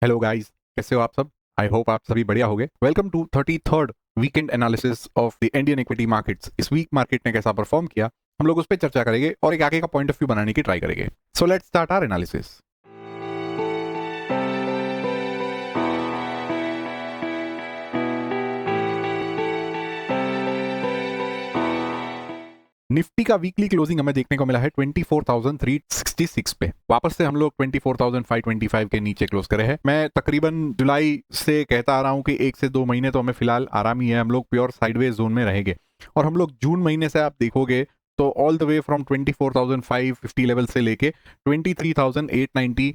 Hello guys, कैसे हो आप सब। आई होप आप सभी बढ़िया होंगे। Welcome to 33rd weekend analysis of the Indian equity markets. इस वीक मार्केट ने कैसा परफॉर्म किया, हम लोग उस पर चर्चा करेंगे और एक आगे का पॉइंट ऑफ व्यू बनाने की ट्राई करेंगे। So let's start our analysis. Nifty का वीकली क्लोजिंग हमें देखने को मिला है 24,366 पे। वापस से हम लोग 24,525 के नीचे क्लोज करे हैं। मैं तकरीबन जुलाई से कहता आ रहा हूं कि 1 से 2 महीने तो हमें फिलहाल आराम ही है, हम लोग प्योर साइडवेज जोन में रहेंगे। और हम लोग जून महीने से आप देखोगे तो all the way from 24,550 level से लेके 23,890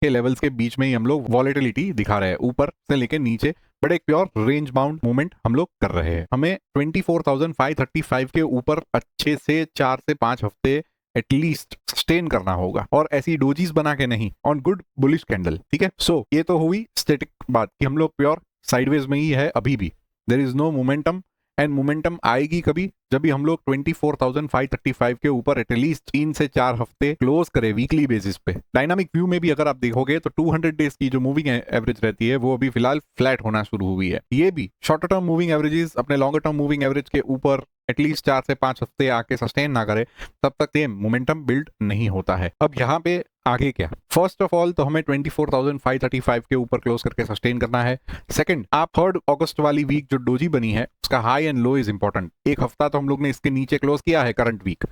के लेवल्स के बीच में ही हम लोग वॉलेटिलिटी दिखा रहे हैं, ऊपर से लेके नीचे। बट एक प्योर रेंज बाउंड मूवमेंट हम लोग कर रहे हैं। हमें 24,535 के ऊपर अच्छे से 4 से 5 हफ्ते एटलीस्ट सस्टेन करना होगा, और ऐसी डोजीज बना के नहीं, ऑन गुड बुलिश कैंडल। ठीक है, सो ये तो हुई स्टैटिक बात कि हम लोग प्योर साइडवेज में ही है अभी भी। There is no momentum, and momentum आएगी कभी जब भी हम लोग 24,535 के ऊपर एटलीस्ट 3 से 4 हफ्ते क्लोज करें वीकली बेसिस पे। डायनामिक व्यू में भी अगर आप देखोगे तो 200 डेज की जो मूविंग एवरेज रहती है वो अभी फिलहाल फ्लैट होना शुरू हुई है। ये भी शॉर्टर टर्म मूविंग एवरेजेस अपने लॉन्गर टर्म मूविंग एवरेज के ऊपर एटलीस्ट 4 से 5 हफ्ते आके सस्टेन ना करे, तब तक सेम मोमेंटम बिल्ड नहीं होता है। अब यहाँ पे आगे क्या, फर्स्ट ऑफ ऑल तो हमें 24,535 के ऊपर क्लोज करके सस्टेन करना है। सेकंड, आप 3 अगस्त वाली वीक जो डोजी बनी है उसका high and low is important. एक हफ्ता तो हम लोग ने इसके नीचे क्लोज किया है करंट वीक,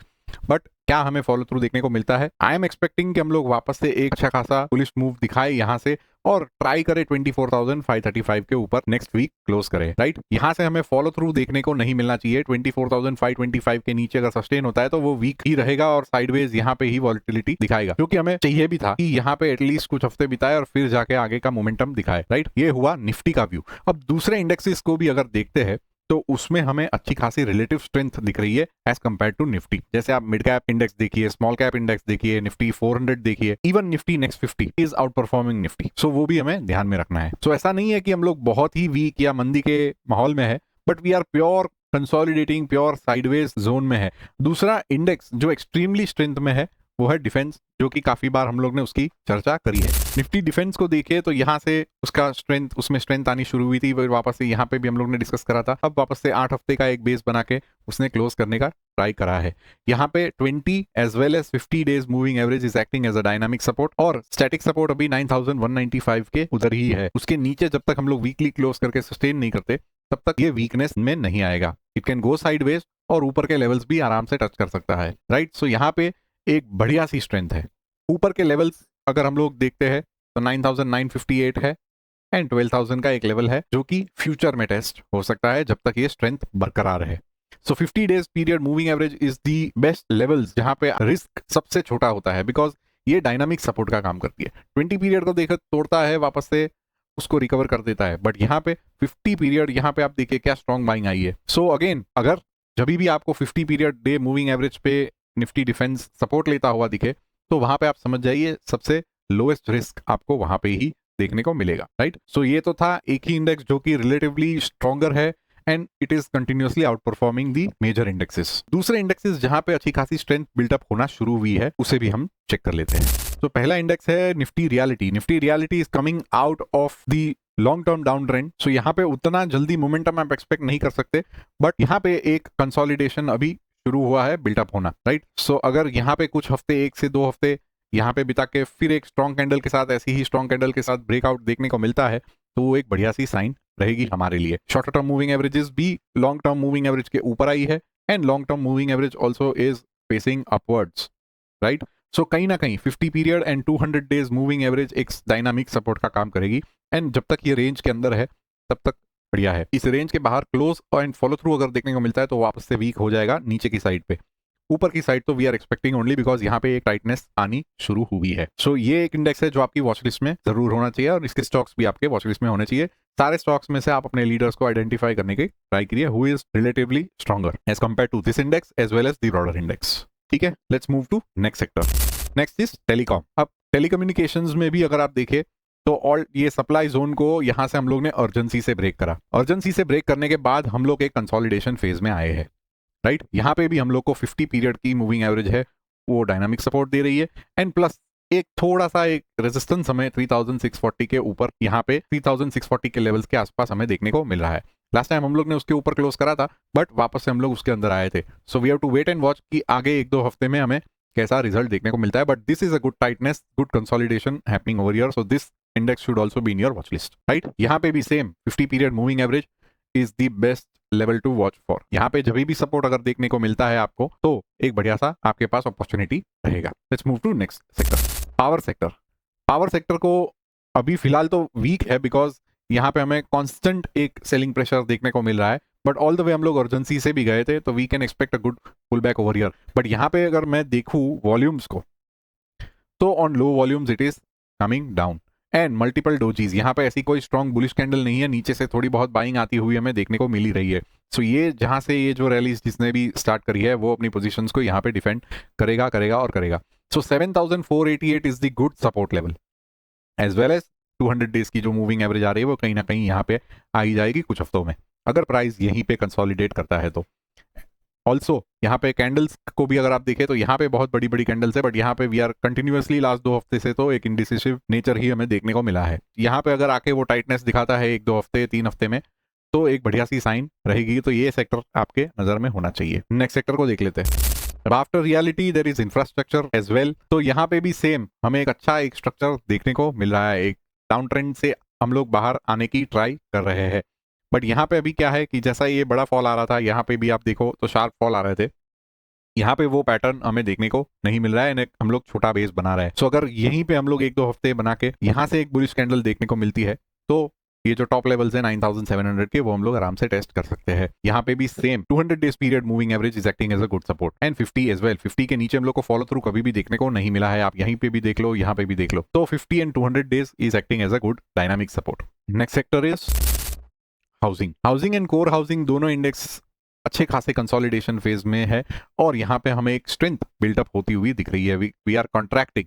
बट क्या हमें फॉलो थ्रू देखने को मिलता है? आई एम एक्सपेक्टिंग कि हम लोग वापस से एक अच्छा खासा बुलिश मूव दिखाए यहाँ से और ट्राई करें 24,535 के ऊपर नेक्स्ट वीक क्लोज करें। राइट, यहाँ से हमें फॉलो थ्रू देखने को नहीं मिलना चाहिए। 24,525 के नीचे अगर सस्टेन होता है तो वो वीक ही रहेगा और साइडवेज यहाँ पे ही वॉलिटिलिटी दिखाएगा, क्योंकि हमें चाहिए भी था कि यहाँ पे एटलीस्ट कुछ हफ्ते बिताए और फिर जाके आगे का मोमेंटम दिखाए। राइट, ये हुआ निफ्टी का व्यू। अब दूसरे इंडेक्सेस को भी अगर देखते हैं तो उसमें हमें अच्छी खासी रिलेटिव स्ट्रेंथ दिख रही है एज कंपेयर टू निफ्टी। जैसे आप मिड कैप इंडेक्स देखिए, स्मॉल कैप इंडेक्स देखिए, निफ्टी 400 देखिए, even Nifty next 50 is outperforming Nifty. So वो भी हमें ध्यान में रखना है। सो ऐसा नहीं है कि हम लोग बहुत ही वीक या मंदी के माहौल में है, but we are pure consolidating, pure sideways zone में है। दूसरा इंडेक्स जो एक्सट्रीमली स्ट्रेंथ में है वो है डिफेंस, जो कि काफी बार हम लोग ने उसकी चर्चा करी है। निफ्टी डिफेंस को देखिए तो यहाँ से उसका स्ट्रेंथ, उसमें स्ट्रेंथ आनी शुरू हुई थी, फिर वापस से यहाँ पे भी हम लोग ने डिस्कस करा था। अब वापस से 8 हफ्ते का एक बेस बना के उसने क्लोज करने का ट्राई करा है। यहाँ पे 20 as well as 50 days moving average is acting as a dynamic support, और स्टैटिक सपोर्ट अभी 9,195 के उधर ही है। उसके नीचे जब तक हम लोग वीकली क्लोज करके सस्टेन नहीं करते तब तक ये वीकनेस में नहीं आएगा। इट कैन गो साइडवेज और ऊपर के लेवल्स भी आराम से टच कर सकता है। राइट, सो यहाँ पे एक बढ़िया सी स्ट्रेंथ है। ऊपर के लेवल्स अगर हम लोग देखते हैं तो 9,958 है एंड 12,000 का एक लेवल है जो कि फ्यूचर में टेस्ट हो सकता है जब तक ये स्ट्रेंथ बरकरार है। सो 50 days period moving average is the best levels जहां पे रिस्क सबसे छोटा होता है, बिकॉज ये डायनामिक सपोर्ट का काम करती है। 20 पीरियड को देख तोड़ता है, वापस से उसको रिकवर कर देता है, बट यहाँ पे 50 पीरियड, यहाँ पे आप देखिए क्या स्ट्रॉन्ग बाइंग आई है। सो अगेन, अगर जब भी आपको 50 पीरियड डे मूविंग एवरेज पे निफ्टी डिफेंस सपोर्ट लेता हुआ दिखे तो वहां पे आप समझ जाइए सबसे लोएस्ट रिस्क आपको वहां पे ही देखने को मिलेगा। राइट, सो ये तो था एक ही इंडेक्स जो कि रिलेटिवली स्ट्रॉन्गर है and it is continuously outperforming the major indexes. दूसरे इंडेक्सेस जहां पे अच्छी खासी स्ट्रेंथ बिल्डअप होना शुरू हुई है उसे भी हम चेक कर लेते हैं। तो पहला इंडेक्स है Nifty realty. Nifty realty is coming out of the long term down trend. So यहाँ पे उतना जल्दी मोमेंटम आप एक्सपेक्ट नहीं कर सकते, बट यहाँ पे एक कंसोलिडेशन अभी शुरू हुआ है बिल्टअप होना। राइट, सो अगर यहाँ पे कुछ हफ्ते, 1 से 2 हफ्ते यहाँ पे बिता के फिर एक स्ट्रॉन्ग कैंडल के साथ, ऐसी ही स्ट्रॉन्ग कैंडल के साथ ब्रेकआउट देखने को मिलता है तो वो एक बढ़िया सी साइन रहेगी हमारे लिए। शॉर्ट टर्म मूविंग एवरेजेस भी लॉन्ग टर्म मूविंग एवरेज के ऊपर आई है and long term moving average also is facing upwards. Right, so कहीं ना कहीं 50 period and 200 days moving average एक डायनामिक सपोर्ट का काम करेगी, एंड जब तक ये रेंज के अंदर है तब तक बढ़िया है। इस रेंज के बाहर क्लोज एंड फॉलो थ्रू अगर देखने को मिलता है तो वापस से वीक हो जाएगा नीचे की साइड पे। ऊपर की साइड तो we are expecting only because यहाँ पे एक टाइटनेस आनी शुरू हुई है। सो ये एक इंडेक्स है जो आपकी वॉच लिस्ट में जरूर होना चाहिए, और इसके स्टॉक्स भी आपके वॉच लिस्ट में होने चाहिए। सारे स्टॉक्स में से आप अपने लीडर्स को आइडेंटिफाई करने की ट्राई करिए who is relatively stronger as compare to this index as well as the broader index. ठीक है, let's move to next sector. Next is telecom. अब टेलीकम्युनिकेशंस में भी अगर आप देखें तो ऑल ये सप्लाई जोन को यहाँ से हम लोग ने अर्जेंसी से ब्रेक करा। अर्जेंसी से ब्रेक करने के बाद हम लोग एक कंसोलिडेशन फेज में आए हैं। राइट, यहाँ पे भी हम लोग को 50 पीरियड की मूविंग एवरेज है वो डायनामिक सपोर्ट दे रही है, एंड प्लस एक थोड़ा सा एक रेजिस्टेंस हमें 3640 के ऊपर, यहाँ पे 3640 के लेवल्स के आसपास हमें देखने को मिल रहा है। लास्ट टाइम हम लोग ने उसके ऊपर क्लोज करा था, बट वापस से हम लोग उसके अंदर आए थे। So we have to wait and watch कि आगे 1-2 हफ्ते में हमें कैसा रिजल्ट देखने को मिलता है। But this is a good tightness, good consolidation happening over here, so this index should also be in your watch list, right. यहाँ पे भी same 50 period moving average is the best level to watch for. यहाँ पे जब भी support अगर देखने को मिलता है आपको, तो एक बढ़िया सा आपके पास अपॉर्चुनिटी रहेगा। Let's move to next sector, power sector. Power sector को अभी फिलहाल तो वीक है, बिकॉज यहाँ पे हमें कांस्टेंट एक सेलिंग प्रेशर देखने को मिल रहा है। बट ऑल द वे हम लोग अर्जेंसी से भी गए थे, तो we can expect a good pull back over here. But यहाँ पे अगर मैं देखूँ वॉल्यूम्स को, तो on low volumes it is coming down and multiple dojis. यहाँ पे ऐसी कोई स्ट्रॉन्ग बुलिश कैंडल नहीं है, नीचे से थोड़ी बहुत बाइंग आती हुई हमें देखने को मिल ही रही है। सो ये जहाँ से ये जो रैलीज जिसने भी स्टार्ट करी है, वो अपनी पोजीशंस को यहाँ पे डिफेंड करेगा। So 7488 is the good support level, as well as 200 days की जो मूविंग एवरेज आ रही है वो कहीं ना कहीं यहाँ पे आ ही जाएगी कुछ हफ्तों में, अगर प्राइस यहीं पे कंसोलिडेट करता है तो। ऑल्सो यहाँ पे कैंडल्स को भी अगर आप देखें, तो यहाँ पे बहुत बड़ी बड़ी कैंडल्स है, बट यहाँ पे वी आर कंटिन्यूअसली लास्ट 2 हफ्ते से तो एक इंडिसिसिव नेचर ही हमें देखने को मिला है। यहाँ पे अगर आके वो टाइटनेस दिखाता है 1-2 हफ्ते 3 हफ्ते में, तो एक बढ़िया सी साइन रहेगी। तो ये सेक्टर आपके नजर में होना चाहिए। नेक्स्ट सेक्टर को देख लेते हैं। After reality there is infrastructure as well. तो यहाँ पे भी सेम हमें एक अच्छा एक स्ट्रक्चर देखने को मिल रहा है। एक डाउन ट्रेंड से हम लोग बाहर आने की ट्राई कर रहे हैं। बट यहाँ पे अभी क्या है कि जैसा ये बड़ा फॉल आ रहा था, यहाँ पे भी आप देखो तो शार्प फॉल आ रहे थे, यहाँ पे वो पैटर्न हमें देखने को नहीं मिल रहा है। हम लोग छोटा बेस बना रहे हैं। सो अगर यहीं पे हम लोग 1-2 हफ्ते बना के यहाँ से एक बुलिश कैंडल देखने को मिलती है, तो ये जो टॉप लेवल्स है 9700 के, वो हम लोग आराम से टेस्ट कर सकते हैं। यहाँ पे भी same 200 days period moving average is acting as a good support and 50 as well. 50 के नीचे हम लोग को फॉलो थ्रू कभी भी देखने को नहीं मिला है। आप यहीं पे भी देख लो, यहाँ पे भी देख लो, तो 50 and 200 days is acting as a good dynamic support. Next sector is housing and core housing. दोनों इंडेक्स अच्छे खासे कंसोलिडेशन फेज में है, और यहाँ पे हमें एक स्ट्रेंथ बिल्डअप होती हुई दिख रही है। We are contracting,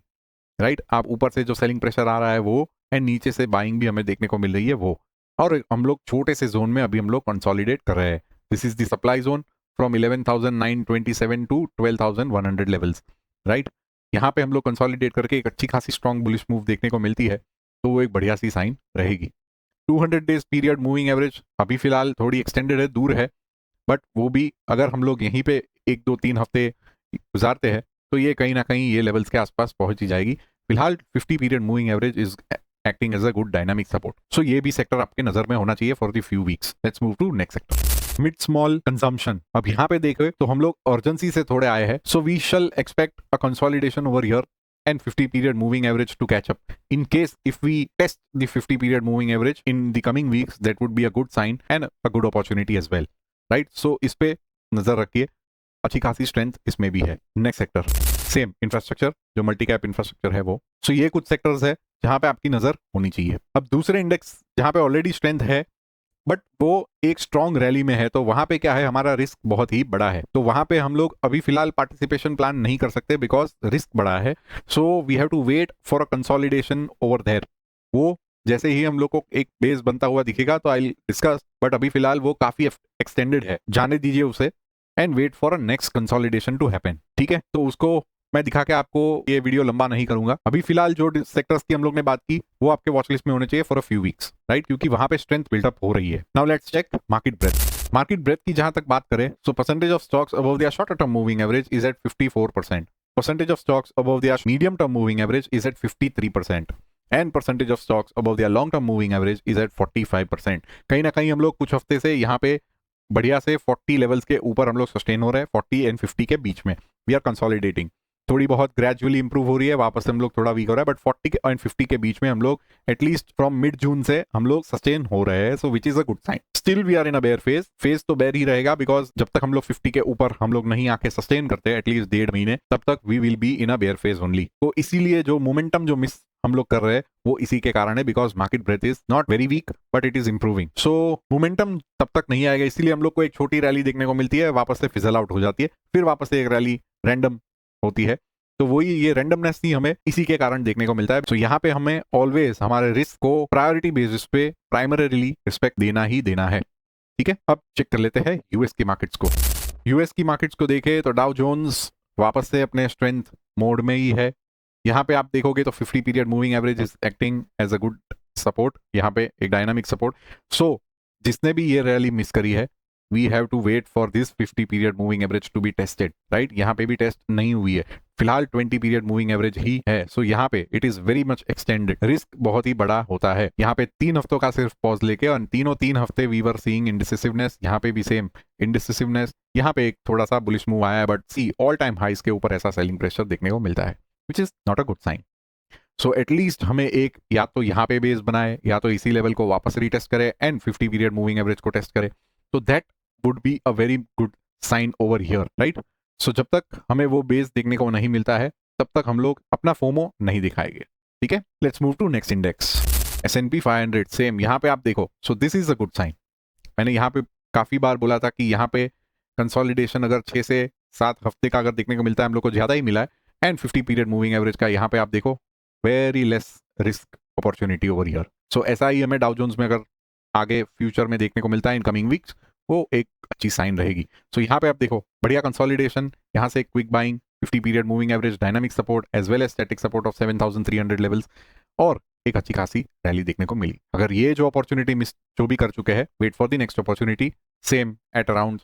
right. आप ऊपर से जो सेलिंग प्रेशर आ रहा है वो, एंड नीचे से बाइंग भी हमें देखने को मिल रही है वो, और हम लोग छोटे से जोन में अभी हम लोग कंसोलिडेट कर रहे हैं। This is the supply zone from 11,927 to 12,100 levels, right. यहाँ पे हम लोग कंसोलिडेट करके एक अच्छी खासी स्ट्रॉन्ग बुलिश मूव देखने को मिलती है, तो वो एक बढ़िया सी साइन रहेगी। 200 डेज पीरियड मूविंग एवरेज अभी फिलहाल थोड़ी एक्सटेंडेड है, दूर है, बट वो भी अगर हम लोग यहीं पे 1-2-3 हफ्ते गुजारते हैं, तो ये कहीं ना कहीं ये लेवल्स के आसपास पहुंच ही जाएगी। फिलहाल 50 period moving average is acting as a good dynamic support. So ये भी सेक्टर आपके नजर में होना चाहिए for the few weeks. Let's move to next sector, mid small consumption. अब यहाँ पे देखे तो हम लोग अर्जेंसी से थोड़े आए हैं, so we shall expect a consolidation over here and 50 period moving average to catch up. In case if we test the 50 period moving average in the coming weeks, that would be a good sign and a good opportunity as well, right? So इस पे नजर रखिए, अच्छी खासी strength इसमें भी है। Next sector same infrastructure, जो मल्टी कैप इंफ्रास्ट्रक्चर है वो। सो ये कुछ सेक्टर्स है जहां पे आपकी नजर होनी चाहिए। अब दूसरे इंडेक्स जहां पे ऑलरेडी स्ट्रेंथ है, बट वो एक स्ट्रॉन्ग रैली में है, तो वहां पे क्या है, हमारा रिस्क बहुत ही बड़ा है। तो वहां पे हम लोग अभी फिलहाल पार्टिसिपेशन प्लान नहीं कर सकते, बिकॉज रिस्क बड़ा है। So we have to wait for a consolidation over there. वो जैसे ही हम लोग को एक बेस बनता हुआ दिखेगा तो आई डिस्कस, बट अभी फिलहाल वो काफी एक्सटेंडेड है, जाने दीजिए उसे, and wait for a next consolidation to happen. ठीक है, तो उसको मैं दिखा के आपको ये वीडियो लंबा नहीं करूंगा। अभी फिलहाल जो सेक्टर्स की हम लोग ने बात की, वो आपके वॉच लिस्ट में होने चाहिए for a few weeks, right, क्योंकि वहां पे स्ट्रेंथ बिल्डअप हो रही है। Now let's check market breadth. Market breadth की जहां तक बात करें, so percentage of stocks above the short term moving average is at 54%, percentage of stocks above the medium term moving average is at 53%, and percentage of stocks above the long term moving average is at 45%। कहीं ना कहीं हम लोग कुछ हफ्ते से यहाँ पे बढ़िया से 40 लेवल्स के ऊपर हम लोग सस्टेन हो रहे हैं, 40 एंड 50 के बीच में वी आर कंसोलिडेटिंग। थोड़ी बहुत ग्रेजुअली इंप्रूव हो रही है, वापस हम लोग थोड़ा वीक हो रहा है, बट 40 एंड 50 के बीच में हम लोग एटलीस्ट फ्रॉम मिड जून से हम लोग सस्टेन हो रहे हैं, so which is a good sign. Still we are in a bear phase तो बेयर ही रहेगा, बिकॉज जब तक हम लोग 50 के ऊपर हम लोग नहीं आके सस्टेन करते एटलीस्ट 1.5 महीने, तब तक we will be in a bear phase only. तो इसीलिए जो मोमेंटम जो मिस हम लोग कर रहे हैं वो इसी के कारण है, because market breadth is not very weak but it is improving. So momentum तब तक नहीं आएगा, इसीलिए हम लोग को एक छोटी रैली देखने को मिलती है, वापस से फिजल आउट हो जाती है, फिर वापस से एक रैली रैंडम होती है। तो वही ये रैंडमनेस ही हमें इसी के कारण देखने को मिलता है। तो यहाँ पे हमें ऑलवेज हमारे रिस्क को प्रायोरिटी बेसिस पे प्राइमरीली रिस्पेक्ट देना ही देना है। ठीक है, अब चेक कर लेते हैं यूएस की मार्केट्स को। यूएस की मार्केट्स को देखें तो डाउ जोन्स वापस से अपने स्ट्रेंथ मोड में ही है, यहाँ पे आप देखोगे तो 50 period moving average is acting as a good support, यहाँ पे एक डायनामिक सपोर्ट। सो जिसने भी ये रैली मिस करी है, we have to wait for this 50 period moving average to be tested, right. यहाँ पे भी टेस्ट नहीं हुई है, फिलहाल 20 पीरियड मूविंग एवरेज ही है। सो यहाँ पे it is very much extended, risk बहुत ही बड़ा होता है। यहाँ पे 3 हफ्तों का सिर्फ पॉज लेके, और तीनों 3 हफ्ते वी वर सीइंग इंडिसिसिवनेस, यहाँ पे भी सेम इंडिसिसिवनेस। यहाँ पे एक थोड़ा सा बुलिश मूव आया है, बट सी ऑल टाइम हाइस के ऊपर ऐसा सेलिंग प्रेशर देखने को मिलता है, which is not a good sign. So at least हमें एक या तो यहाँ पे बेस बनाए, या तो इसी लेवल को वापस रीटेस्ट करे एंड 50 पीरियड मूविंग एवरेज को टेस्ट करे, तो that would be a very good sign over here, right. So जब तक हमें वो बेस देखने को नहीं मिलता है, तब तक हम लोग अपना फोमो नहीं दिखाएंगे, ठीक है। Let's move to next index, S&P 500। Same यहाँ पे आप देखो, so this is a good sign. मैंने यहाँ पे काफी बार बोला था कि यहाँ पे कंसोलिडेशन अगर 6 से 7 हफ्ते का अगर देखने को मिलता है, हम लोग को ज्यादा ही मिला है। एंड 50 पीरियड मूविंग एवरेज का यहाँ पे आप देखो, very less risk opportunity over here. So ऐसा ही हमें डाउ जोन्स में अगर आगे फ्यूचर में देखने को मिलता है इन कमिंग वीक्स, वो एक अच्छी साइन रहेगी। सो यहाँ पे आप देखो बढ़िया कंसोलिडेशन, यहाँ से quick buying, 50 period moving average, dynamic support as well as static support of 7300 levels, और एक अच्छी खासी रैली देखने को मिली। अगर ये जो अपॉर्चुनिटी मिस जो भी कर चुके हैं, wait for the next opportunity same at around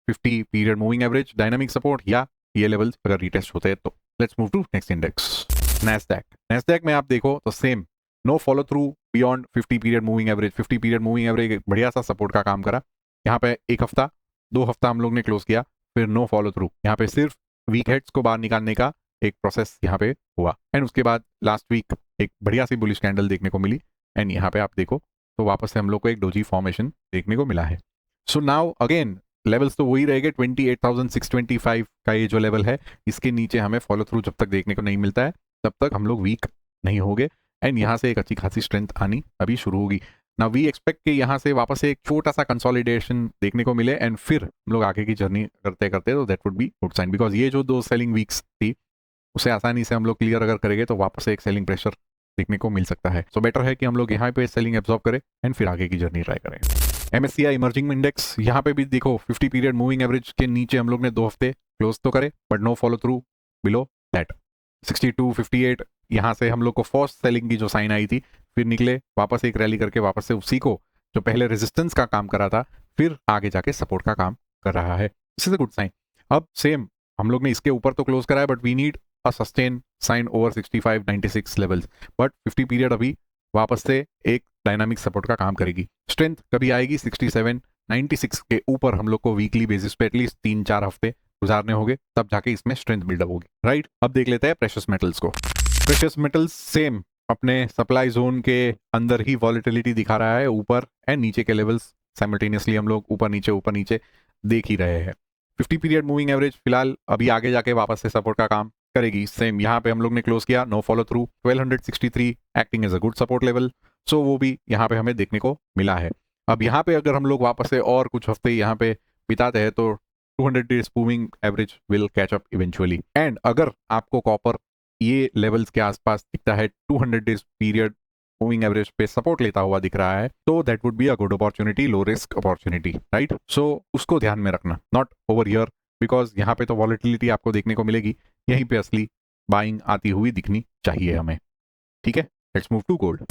50 period moving average, dynamic support, या ये लेवल्स अगर रिटेस्ट होते हैं तो। Let's move to next index, Nasdaq में आप देखो तो same no follow through beyond 50 period moving average. 50 period moving average एक बढ़िया सा सपोर्ट का काम करा। यहाँ पे 1 हफ्ता 2 हफ्ता हम लोग ने क्लोज किया, फिर नो फॉलो थ्रू। यहाँ पे सिर्फ वीक हेड्स को बाहर निकालने का एक प्रोसेस यहाँ पे हुआ, एंड उसके बाद लास्ट वीक एक बढ़िया सी बुलिश कैंडल देखने को मिली, एंड यहाँ पे आप देखो तो वापस से हम लोग को एक डोजी फॉर्मेशन देखने को मिला है। सो नाउ अगेन लेवल्स तो वही रहेंगे, 28,625 का ये जो लेवल है, इसके नीचे हमें फॉलो थ्रू जब तक देखने को नहीं मिलता है, तब तक हम लोग वीक नहीं होंगे, एंड यहाँ से एक अच्छी खासी स्ट्रेंथ आनी अभी शुरू होगी। ना वी एक्सपेक्ट कि यहाँ से वापस से एक छोटा सा कंसोलिडेशन देखने को मिले, एंड फिर हम लोग आगे की जर्नी करते करते, तो that would be good sign, because ये जो 2 सेलिंग वीक्स थी उसे आसानी से हम लोग क्लियर अगर करेंगे तो वापस से एक सेलिंग प्रेशर देखने को मिल सकता है। सो बेटर है कि हम लोग यहाँ पे सेलिंग एब्जॉर्ब करें एंड फिर आगे की जर्नी ट्राई करें। MSCI इमर्जिंग इंडेक्स, यहाँ पे भी देखो 50 पीरियड मूविंग एवरेज के नीचे हम लोग ने 2 हफ्ते क्लोज तो करे, but no follow through below that. 62 58 यहाँ से हम लोग को फर्स्ट सेलिंग की जो साइन आई थी, फिर निकले वापस एक रैली करके, वापस से उसी को जो पहले रेजिस्टेंस का काम करा था, फिर आगे जाके सपोर्ट का काम कर रहा है। This is a good sign. अब सेम हम लोग ने इसके ऊपर तो क्लोज करा है, but we need a sustain sign over 65 96 levels, but 50 period अभी वापस से एक डायनामिक सपोर्ट का काम करेगी। स्ट्रेंथ कभी आएगी 67 96 के ऊपर, हम लोग को वीकली बेसिस पे एटलीस्ट 3-4 हफ्ते गुजारने होंगे, तब जाके इसमें स्ट्रेंथ बिल्डअप होगी, राइट। अब देख लेते हैं प्रेशियस मेटल्स को। प्रेशियस मेटल्स सेम अपने सप्लाई जोन के अंदर ही वॉलेटिलिटी दिखा रहा है, ऊपर एंड नीचे के लेवल्स साइमल्टेनियसली हम लोग ऊपर नीचे देख ही रहे हैं। 50 पीरियड मूविंग एवरेज फिलहाल अभी आगे जाके वापस से सपोर्ट का काम करेगी। सेम यहाँ पे हम लोग ने क्लोज किया, no follow through, 1263 acting as a good support level, so वो भी यहाँ पे हमें देखने को मिला है। अब यहाँ पे अगर हम लोग वापस से और कुछ हफ्ते यहाँ पे बिताते हैं, तो 200 days moving average will catch up eventually, and अगर आपको कॉपर ये लेवल्स के आसपास दिखता है, 200 डेज पीरियड मूविंग एवरेज पे सपोर्ट लेता हुआ दिख रहा है, तो that would be a good opportunity, low risk opportunity, right. So उसको ध्यान में रखना, नॉट ओवर हियर, बिकॉज यहाँ पे तो वॉलेटिलिटी आपको देखने को मिलेगी, यहीं पे असली बाइंग आती हुई दिखनी चाहिए हमें, ठीक है। Let's move to gold.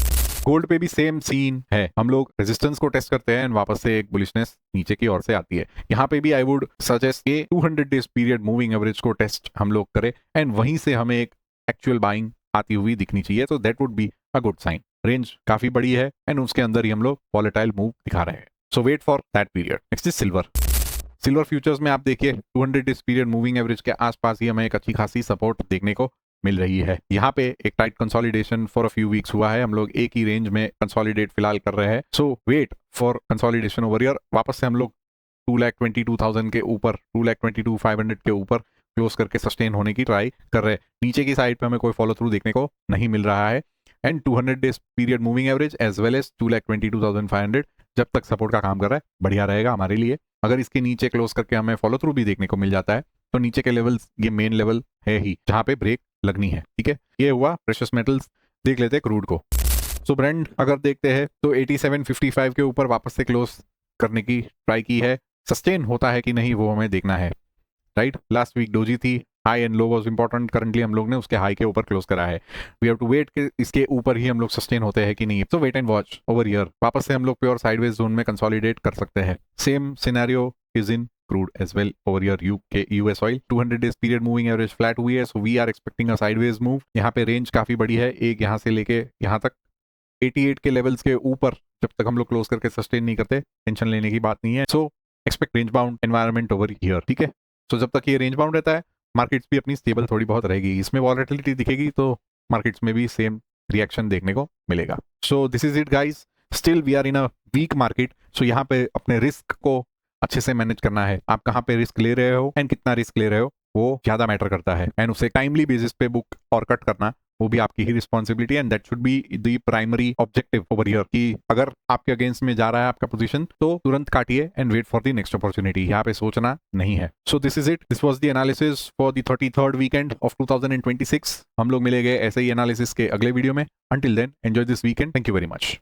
Gold पे भी सेम सीन है, हम लोग रेजिस्टेंस को टेस्ट करते हैं एंड वापस से एक बुलिशनेस नीचे की ओर से आती है। यहाँ पे भी आई वुड सजेस्ट कि 200 डेज पीरियड मूविंग एवरेज को टेस्ट हम लोग करें, एंड वहीं से हमें एक एक्चुअल बाइंग आती हुई दिखनी चाहिए, तो that would be a good sign. Range काफी बड़ी है एंड उसके अंदर ही हम लोग वॉलेटाइल मूव दिखा रहे हैं, so wait for that period. Next is silver. Silver futures में आप देखिए 200 डेज पीरियड मूविंग एवरेज के आसपास ही हमें एक अच्छी खासी सपोर्ट देखने को मिल रही है। यहाँ पे एक tight consolidation for a few weeks हुआ है, हम लोग एक ही रेंज में कंसोलिडेट फिलहाल कर रहे हैं, so wait for consolidation over year. वापस से हम लोग 2,22,000 के ऊपर, 2,22,500 के ऊपर क्लोज करके सस्टेन होने की ट्राई कर रहे हैं। नीचे की साइड पे हमें कोई फॉलो थ्रू देखने को नहीं मिल रहा है, and 200 days period moving average as well as 2,22,500 जब तक सपोर्ट का काम कर रहा है, बढ़िया रहेगा हमारे लिए। अगर इसके नीचे क्लोज करके हमें फॉलो थ्रू भी देखने को मिल जाता है, तो नीचे के लेवल्स ये मेन लेवल है ही जहां पे ब्रेक लगनी है, ठीक है। ये हुआ प्रेशियस मेटल्स। देख लेते हैं क्रूड को। सो ब्रेंट अगर देखते हैं तो 87.55 के ऊपर वापस से क्लोज करने की ट्राई की है, सस्टेन होता है कि नहीं वो हमें देखना है, राइट। लास्ट वीक डोजी थी, high and low was important, currently हम लोग ने उसके हाई के ऊपर क्लोज करा है। वी हैव टू वेट कि इसके ऊपर ही हम लोग सस्टेन होते हैं कि नहीं, तो wait and watch over year. वापस से हम लोग प्योर साइडवेज जोन में कंसोलिडेट कर सकते हैं। Same scenario is in crude as well over your UK US oil 200 days period moving average flat हुई है, so we are expecting a sideways move। यहाँ पे रेंज काफी बड़ी है, एक यहाँ से लेके यहाँ तक 88 के लेवल्स के ऊपर जब तक हम लोग क्लोज करके सस्टेन नहीं करते टेंशन लेने की बात नहीं है। So expect range bound environment over here, ठीक है। सो जब तक ये रेंज बाउंड रहता है मार्केट्स भी अपनी स्टेबल थोड़ी बहुत रहेगी, इसमें वॉलेटिलिटी दिखेगी तो मार्केट्स में भी सेम रिएक्शन देखने को मिलेगा। So this is it guys, still we are in a weak market. So यहाँ पे अपने रिस्क को अच्छे से मैनेज करना है। आप कहाँ पे रिस्क ले रहे हो एंड कितना रिस्क ले रहे हो वो ज्यादा मैटर करता है, एंड उसे टाइमली बेसिस पे बुक और कट करना वो भी आपकी ही responsibility, and that should be the primary objective over here कि अगर आपके अगेंस्ट में जा रहा है आपका पोजीशन तो तुरंत काटिए and wait for the next opportunity, यहाँ पे सोचना नहीं है। So this is it, this was the analysis for the 33rd weekend of 2026। हम लोग मिलेंगे ऐसे ही एनालिसिस के अगले वीडियो में। Until then enjoy this weekend, thank you very much.